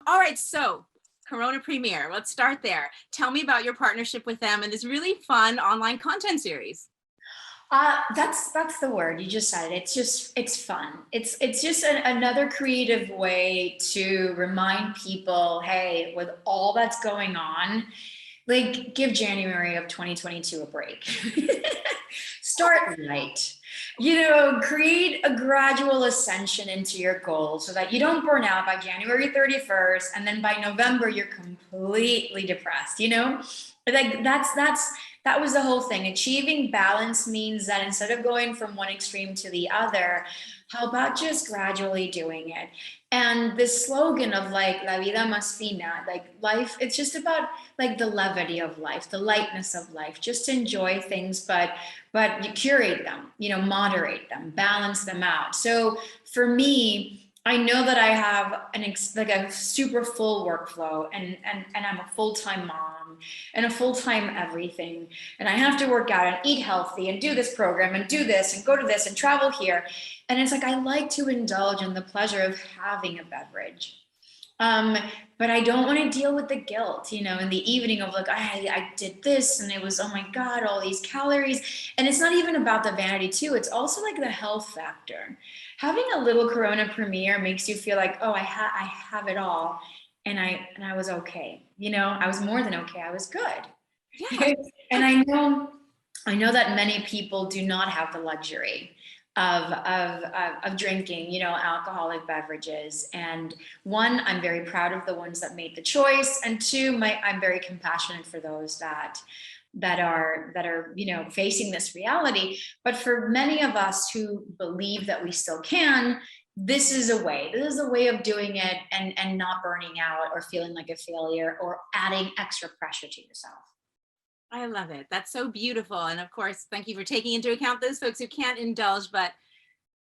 All right, so Corona Premiere, let's start there. Tell me about your partnership with them and this really fun online content series. That's the word. You just said it. It's fun. It's just another creative way to remind people, hey, with all that's going on, like give January of 2022 a break. Start light. Create a gradual ascension into your goals so that you don't burn out by January 31st and then by November you're completely depressed, Like that was the whole thing. Achieving balance means that instead of going from one extreme to the other, how about just gradually doing it? And this slogan of like la vida más fina, like life, it's just about like the levity of life, the lightness of life. Just enjoy things, but you curate them, moderate them, balance them out. So for me, I know that I have like a super full workflow, and I'm a full-time mom and a full-time everything, and I have to work out and eat healthy and do this program and do this and go to this and travel here, and it's like I like to indulge in the pleasure of having a beverage. Um, but I don't want to deal with the guilt, in the evening of like, I did this and it was, oh my God, all these calories. And it's not even about the vanity too. It's also like the health factor. Having a little Corona premiere makes you feel like, oh, I have it all. And I was okay. I was more than okay. I was good. Yeah. And I know that many people do not have the luxury of drinking, alcoholic beverages. And one, I'm very proud of the ones that made the choice, and two, I'm very compassionate for those that are facing this reality. But for many of us who believe that we still can, this is a way. This is a way of doing it and not burning out or feeling like a failure or adding extra pressure to yourself. I love it. That's so beautiful. And of course, thank you for taking into account those folks who can't indulge, but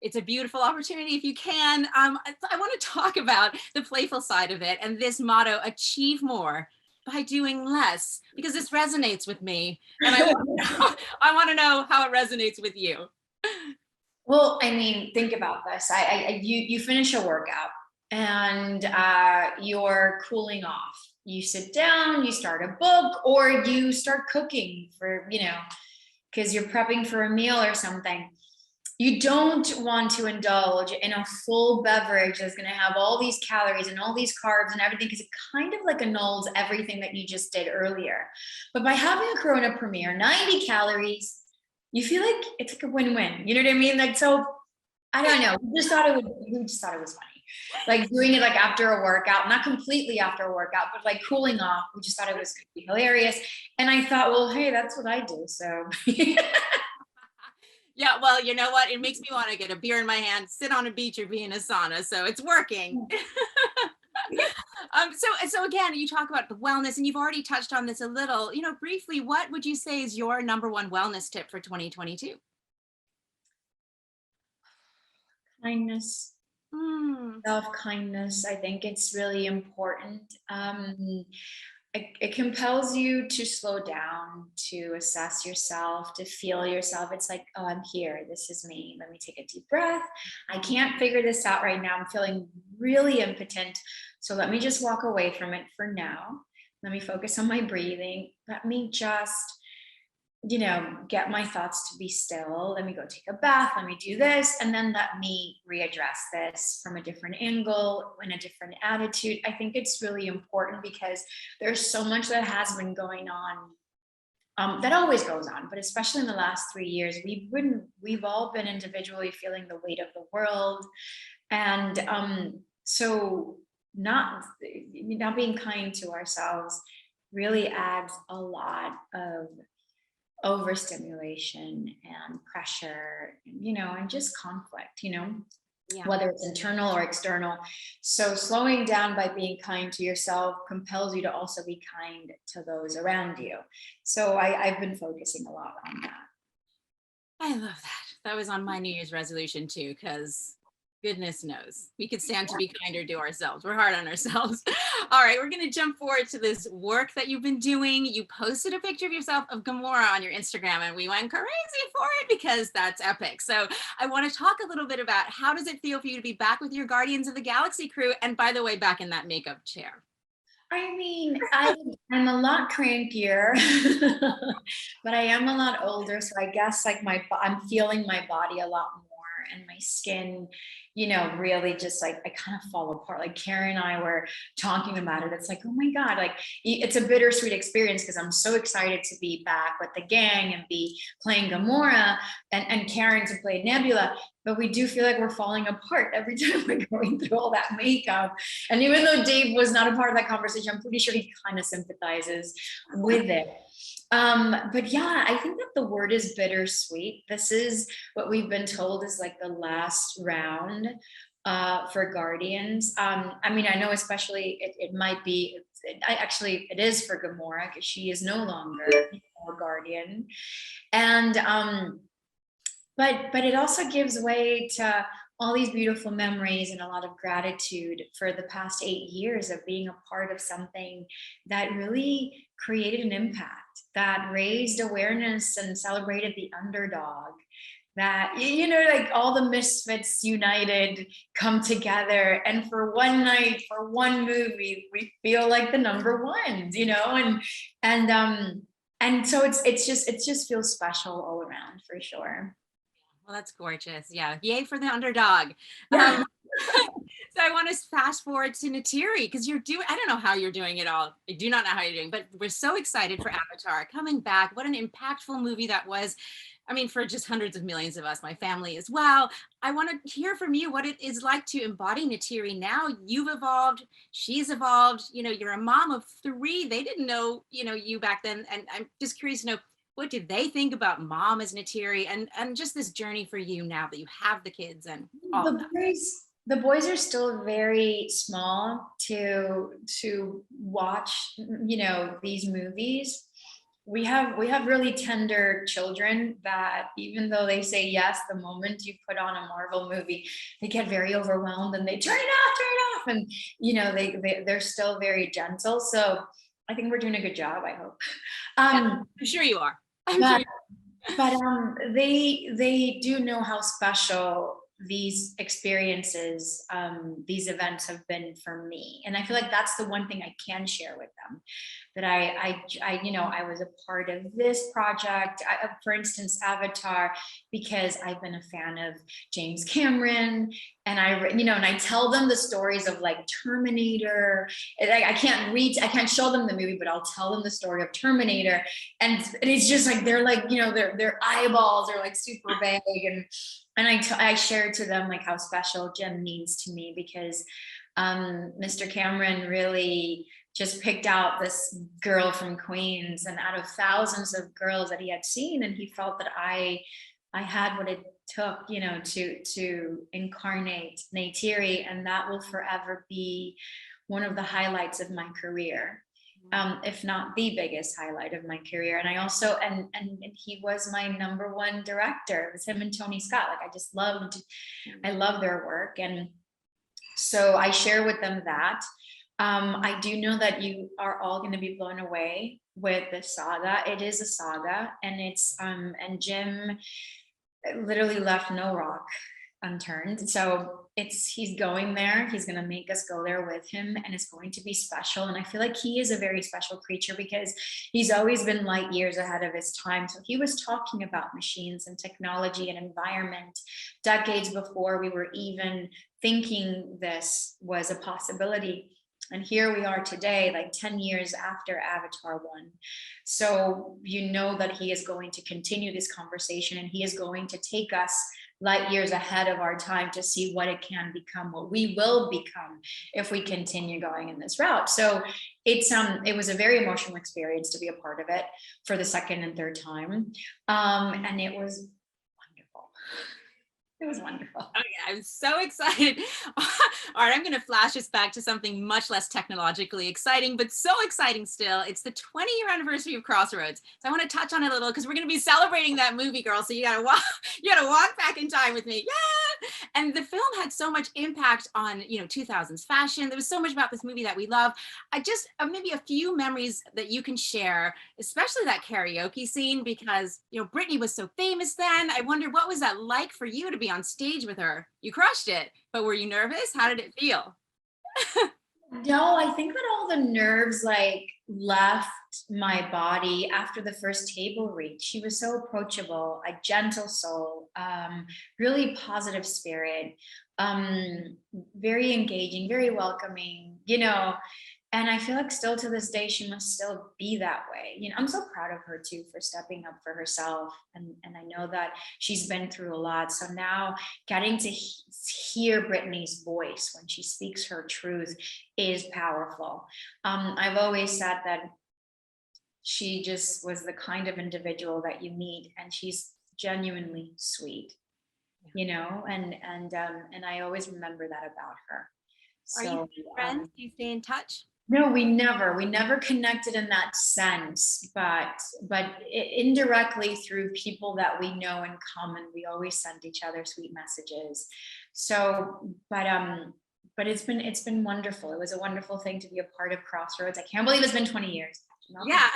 it's a beautiful opportunity if you can. I want to talk about the playful side of it and this motto, achieve more by doing less, because this resonates with me. And I want to know how it resonates with you. Well, I mean, think about this. You finish a workout and you're cooling off. You sit down, you start a book, or you start cooking for, because you're prepping for a meal or something. You don't want to indulge in a full beverage that's going to have all these calories and all these carbs and everything, because it kind of like annuls everything that you just did earlier. But by having a Corona Premier, 90 calories, you feel like it's like a win-win. You know what I mean? Like, so I don't know. We just thought it was funny. Like doing it like after a workout, not completely after a workout, but like cooling off. We just thought it was going to be hilarious. And I thought, well, hey, that's what I do. So Yeah, well, you know what? It makes me want to get a beer in my hand, sit on a beach, or be in a sauna. So it's working. So again, you talk about the wellness, and you've already touched on this a little. Briefly, what would you say is your number one wellness tip for 2022? kindness, Mm, self-kindness, I think it's really important. It compels you to slow down, to assess yourself, to feel yourself. It's like, oh, I'm here. This is me. Let me take a deep breath. I can't figure this out right now. I'm feeling really impotent. So let me just walk away from it for now. Let me focus on my breathing. Let me just get my thoughts to be still. Let me go take a bath. Let me do this. And then let me readdress this from a different angle, in a different attitude. I think it's really important because there's so much that has been going on. That always goes on, but especially in the last 3 years, we've all been individually feeling the weight of the world, and so not being kind to ourselves really adds a lot of overstimulation and pressure, and just conflict, yeah. whether it's internal or external. So slowing down by being kind to yourself compels you to also be kind to those around you. So I've been focusing a lot on that. I love that. That was on my New Year's resolution too, because Goodness knows. We could stand to be kinder to ourselves. We're hard on ourselves. All right, we're going to jump forward to this work that you've been doing. You posted a picture of yourself of Gamora on your Instagram, and we went crazy for it because that's epic. So I want to talk a little bit about how does it feel for you to be back with your Guardians of the Galaxy crew? And by the way, back in that makeup chair. I mean, I'm a lot crankier, but I am a lot older. So I guess like I'm feeling my body a lot more and my skin, really just like I kind of fall apart. Like Karen and I were talking about it. It's like, oh my God, like it's a bittersweet experience because I'm so excited to be back with the gang and be playing Gamora and Karen to play Nebula. But we do feel like we're falling apart every time we're going through all that makeup. And even though Dave was not a part of that conversation, I'm pretty sure he kind of sympathizes with it. But yeah, I think that the word is bittersweet. This is what we've been told is like the last round for Guardians. I mean, I know especially it might be, it is for Gamora because she is no longer a Guardian. And but it also gives way to all these beautiful memories and a lot of gratitude for the past 8 years of being a part of something that really created an impact, that raised awareness and celebrated the underdog, that like all the misfits united come together, and for one night, for one movie, we feel like the number ones, and so it just feels special all around for sure. Well, that's gorgeous. Yeah. Yay for the underdog. Yeah. So I want to fast forward to Natiri because I don't know how you're doing it all. I do not know how you're doing, but we're so excited for Avatar coming back. What an impactful movie that was. I mean, for just hundreds of millions of us, my family as well. I want to hear from you what it is like to embody Natiri now. You've evolved, she's evolved. You're a mom of 3. They didn't know, you back then. And I'm just curious to know, what did they think about mom as Natiri and just this journey for you now that you have the kids and all of that? The boys are still very small to watch, these movies. We have really tender children that even though they say yes, the moment you put on a Marvel movie, they get very overwhelmed and they turn it off, and they're still very gentle. So I think we're doing a good job, I hope. Yeah, I'm sure you are. But they do know how special these experiences, these events have been for me, and I feel like that's the one thing I can share with them, that I was a part of this project, for instance, Avatar, because I've been a fan of James Cameron, and I tell them the stories of like Terminator. I can't show them the movie, but I'll tell them the story of Terminator, and it's just like they're like their eyeballs are like super big, and I shared to them like how special Jim means to me because Mr. Cameron really just picked out this girl from Queens, and out of thousands of girls that he had seen, and he felt that I had what it took, to incarnate Neytiri, and that will forever be one of the highlights of my career, if not the biggest highlight of my career. And I also, and he was my number 1 director. It was him and Tony Scott. Like I love their work, and so I share with them that. I do know that you are all going to be blown away with the saga. It is a saga, and and Jim literally left no rock unturned. So he's going there. He's going to make us go there with him, and it's going to be special. And I feel like he is a very special creature because he's always been light years ahead of his time. So he was talking about machines and technology and environment decades before we were even thinking this was a possibility. And here we are today, like 10 years after Avatar 1. So that he is going to continue this conversation, and he is going to take us light years ahead of our time to see what it can become, what we will become if we continue going in this route. So it was a very emotional experience to be a part of it for the second and third time. And it was wonderful. It was wonderful. Okay, I'm so excited. All right, I'm going to flash us back to something much less technologically exciting, but so exciting still. It's the 20-year anniversary of Crossroads. So I want to touch on it a little because we're going to be celebrating that movie, girl. So you got to walk, you got to walk back in time with me. Yeah. And the film had so much impact on, 2000s fashion. There was so much about this movie that we love. I just maybe a few memories that you can share, especially that karaoke scene, because Britney was so famous then. I wonder, what was that like for you to be on stage with her? You crushed it, but were you nervous? How did it feel? No, I think that all the nerves like left my body after the first table read. She was so approachable, a gentle soul, really positive spirit, very engaging, very welcoming, and I feel like still to this day, she must still be that way. I'm so proud of her too for stepping up for herself. And I know that she's been through a lot. So now getting to hear Britney's voice when she speaks her truth is powerful. I've always said that she just was the kind of individual that you meet, and she's genuinely sweet, and I always remember that about her. Are you friends? Do you stay in touch? No, we never connected in that sense, but indirectly through people that we know in common, we always send each other sweet messages. So, but it's been wonderful. It was a wonderful thing to be a part of Crossroads. I can't believe it's been 20 years. Yeah.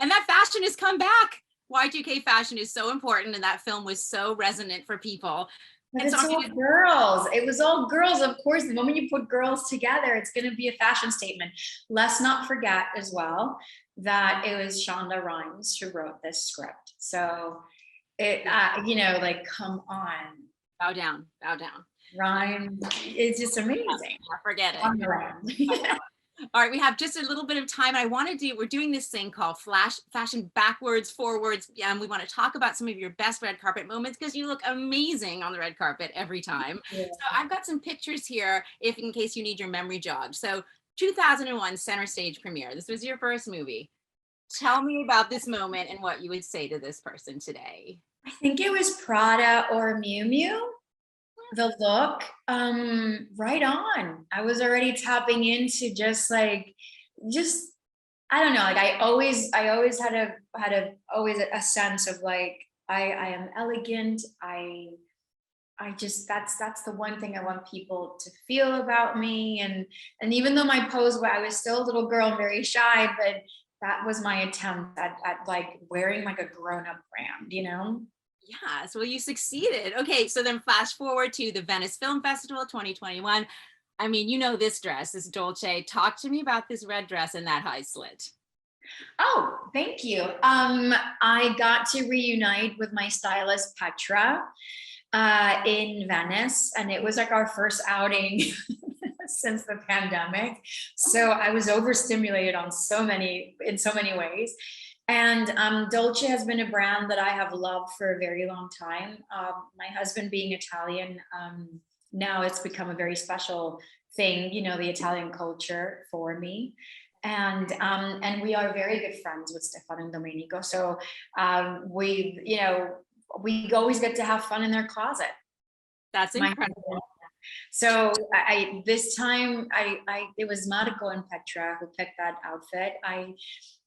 And that fashion has come back. Y2K fashion is so important, and that film was so resonant for people. But it's all girls. It was all girls. Of course, the moment you put girls together, it's going to be a fashion statement. Let's not forget as well that it was Shonda Rhimes who wrote this script. So it, come on. Bow down, bow down. Rhymes, it's just amazing. Forget it. All right, we have just a little bit of time. I want to we're doing this thing called Flash Fashion Backwards, Forwards. We want to talk about some of your best red carpet moments because you look amazing on the red carpet every time. Yeah. So I've got some pictures here in case you need your memory jogged. So 2001 center stage premiere. This was your first movie. Tell me about this moment and what you would say to this person today. I think it was Prada or Miu Miu. The look, right on. I was already tapping into just I don't know, like I always had a sense of like I am elegant. I just that's the one thing I want people to feel about me. And even though my pose, where I was still a little girl, very shy, but that was my attempt at like wearing like a grown-up brand, Yes, well, you succeeded. Okay, so then flash forward to the Venice Film Festival 2021. I mean, this dress, this Dolce. Talk to me about this red dress and that high slit. Oh, thank you. I got to reunite with my stylist Petra in Venice, and it was like our first outing since the pandemic. So I was overstimulated in so many ways. And Dolce has been a brand that I have loved for a very long time. My husband being Italian, now it's become a very special thing, the Italian culture for me. And we are very good friends with Stefano and Domenico. So we always get to have fun in their closet. That's incredible. So this time it was Marco and Petra who picked that outfit.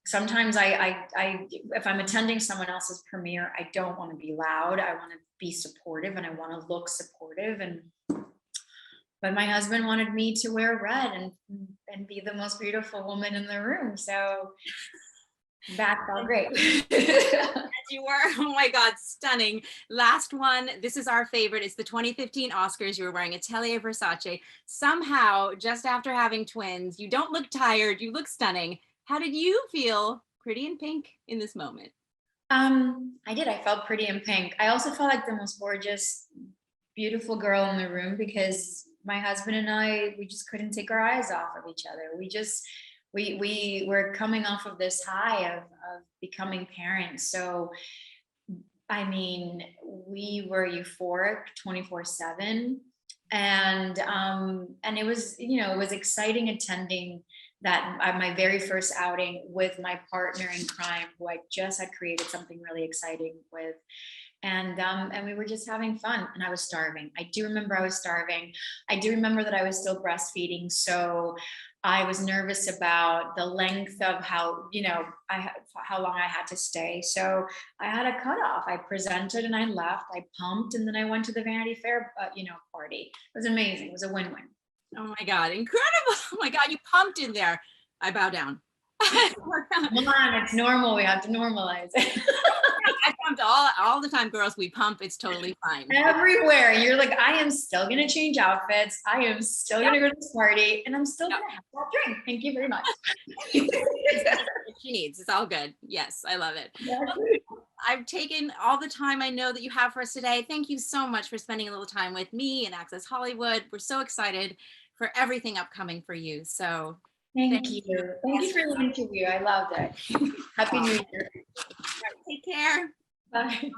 Sometimes if I'm attending someone else's premiere, I don't want to be loud. I want to be supportive and I want to look supportive. But my husband wanted me to wear red and be the most beautiful woman in the room. So that felt great. As you were. Oh my God, stunning. Last one. This is our favorite. It's the 2015 Oscars. You were wearing Atelier Versace. Somehow, just after having twins, you don't look tired. You look stunning. How did you feel pretty in pink in this moment? I did. I felt pretty in pink. I also felt like the most gorgeous, beautiful girl in the room because my husband and we just couldn't take our eyes off of each other. We were coming off of this high of becoming parents. So, I mean, we were euphoric 24/7. And it was, it was exciting attending that my very first outing with my partner in crime, who I just had created something really exciting with. And we were just having fun, and I was starving. I do remember I was starving. I do remember that I was still breastfeeding. So I was nervous about the length of how, how long I had to stay. So I had a cutoff. I presented and I left. I pumped, and then I went to the Vanity Fair, party. It was amazing. It was a win-win. Oh my God, incredible. Oh my God, you pumped in there. I bow down. Come on, it's normal. We have to normalize it. I pumped all the time, girls. We pump. It's totally fine. Everywhere. You're like, I am still going to change outfits. I am still going to go to this party, and I'm still going to have that drink. Thank you very much. She needs. It's all good. Yes, I love it. Yeah. I've taken all the time I know that you have for us today. Thank you so much for spending a little time with me and Access Hollywood. We're so excited for everything upcoming for you. So Thank you. Thank you for the interview. I loved it. Happy New Year. take care. Bye.